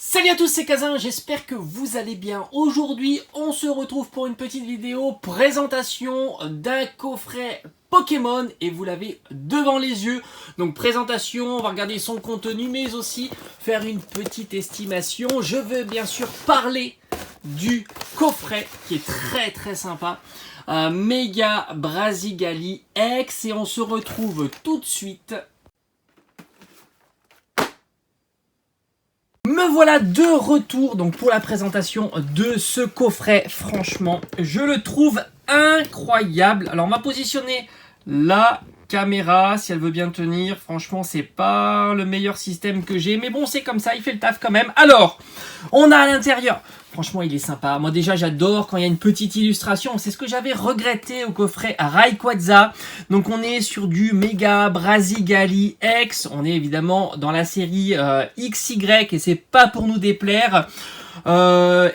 Salut à tous, c'est Kazin, j'espère que vous allez bien. Aujourd'hui, on se retrouve pour une petite vidéo présentation d'un coffret Pokémon et vous l'avez devant les yeux. Donc présentation, on va regarder son contenu mais aussi faire une petite estimation. Je veux bien sûr parler du coffret qui est très sympa. Mega Brazigali X et on se retrouve tout de suite. Me voilà de retour donc pour la présentation de ce coffret. Franchement, je le trouve incroyable. Alors on m'a positionné la caméra, si elle veut bien tenir. Franchement, c'est pas le meilleur système que j'ai, mais bon, c'est comme ça, il fait le taf quand même. Alors, on a à l'intérieur. Franchement, il est sympa. Moi, déjà, j'adore quand il y a une petite illustration. C'est ce que j'avais regretté au coffret Rayquaza. Donc, on est sur du Mega Brazigali X. On est évidemment dans la série XY et c'est pas pour nous déplaire.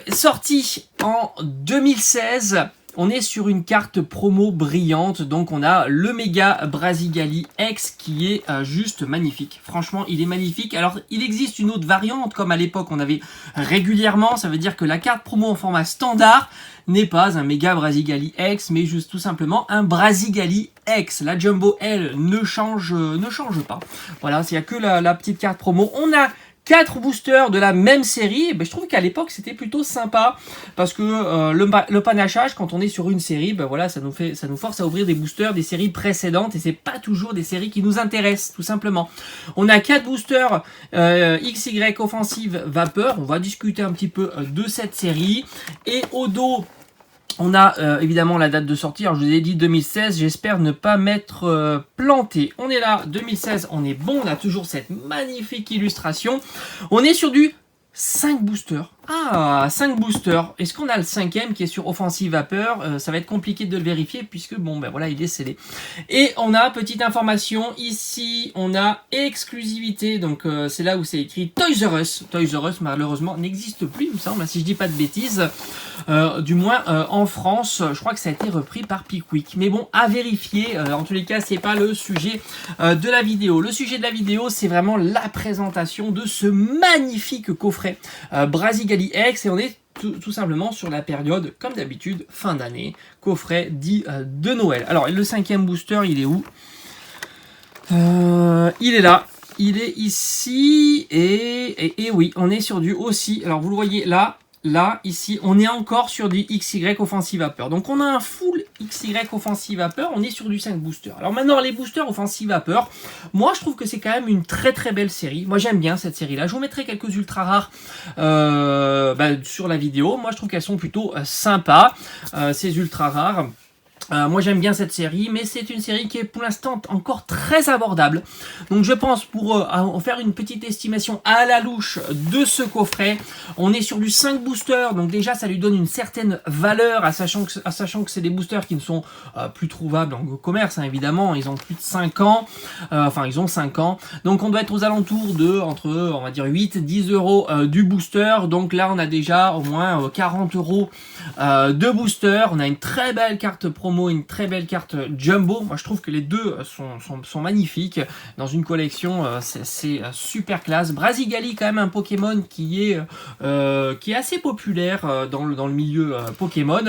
Sorti en 2016. On est sur une carte promo brillante, donc on a le Mega Brazigali X qui est juste magnifique. Franchement, il est magnifique. Alors, il existe une autre variante, comme à l'époque on avait régulièrement, ça veut dire que la carte promo en format standard n'est pas un Mega Brazigali X, mais juste tout simplement un Brazigali X. La Jumbo, elle, ne change pas. Voilà, il n'y a que la petite carte promo. On a 4 boosters de la même série. Ben, je trouve qu'à l'époque c'était plutôt sympa parce que le panachage quand on est sur une série, ben voilà, ça nous force à ouvrir des boosters des séries précédentes et c'est pas toujours des séries qui nous intéressent tout simplement. On a 4 boosters XY Offensive Vapeur. On va discuter un petit peu de cette série et au dos on a évidemment la date de sortie. Alors je vous ai dit 2016, j'espère ne pas m'être planté. On est là, 2016, on est bon, on a toujours cette magnifique illustration. On est sur du 5 boosters. Ah, 5 boosters. Est-ce qu'on a le 5e qui est sur Offensive Vapeur? Ça va être compliqué de le vérifier puisque, bon, ben voilà, il est scellé. Et on a, petite information, ici, on a exclusivité. Donc, c'est là où c'est écrit Toys R Us. Toys R Us, malheureusement, n'existe plus, il me semble, si je dis pas de bêtises. Du moins, en France, je crois que ça a été repris par Pickwick. Mais bon, à vérifier. En tous les cas, c'est pas le sujet de la vidéo. Le sujet de la vidéo, c'est vraiment la présentation de ce magnifique coffret Brazigali X et on est tout simplement sur la période, comme d'habitude, fin d'année, coffret dit de Noël. Alors, le 5e booster, il est où? Il est là. Il est ici et oui, on est sur du aussi. Alors, vous le voyez là, ici, on est encore sur du XY Offensive Vapeur. Donc, on a un full XY Offensive Vapeur. On est sur du 5 boosters. Alors, maintenant, les boosters Offensive Vapeur, moi, je trouve que c'est quand même une très belle série. Moi, j'aime bien cette série-là. Je vous mettrai quelques ultra rares sur la vidéo. Moi, je trouve qu'elles sont plutôt sympas, ces ultra rares. Moi j'aime bien cette série, mais c'est une série qui est pour l'instant encore très abordable. Donc je pense pour faire une petite estimation à la louche de ce coffret, on est sur du 5 boosters, donc déjà ça lui donne une certaine valeur, sachant que c'est des boosters qui ne sont plus trouvables en commerce, hein, évidemment, ils ont plus de 5 ans, ils ont 5 ans, donc on doit être aux alentours de entre, on va dire 8-10 euros du booster, donc là on a déjà au moins 40 euros de booster, on a une très belle carte promo, une très belle carte Jumbo. Moi je trouve que les deux sont magnifiques dans une collection, c'est super classe. Brazigali, quand même un Pokémon qui est assez populaire dans le milieu Pokémon.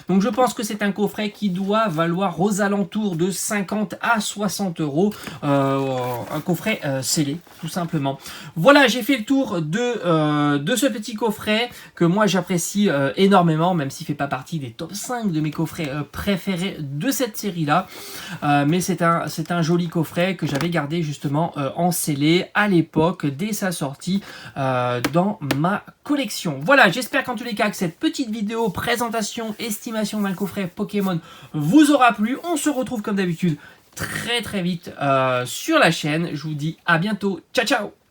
Donc je pense que c'est un coffret qui doit valoir aux alentours de 50 à 60 euros. Un coffret scellé tout simplement. Voilà, j'ai fait le tour de ce petit coffret que moi j'apprécie énormément, même s'il fait pas partie des top 5 de mes coffrets préférés de cette série là, mais c'est un joli coffret que j'avais gardé justement en scellé à l'époque dès sa sortie dans ma collection. Voilà, j'espère qu'en tous les cas que cette petite vidéo présentation estimation d'un coffret Pokémon vous aura plu. On se retrouve comme d'habitude très vite sur la chaîne. Je vous dis à bientôt, ciao ciao.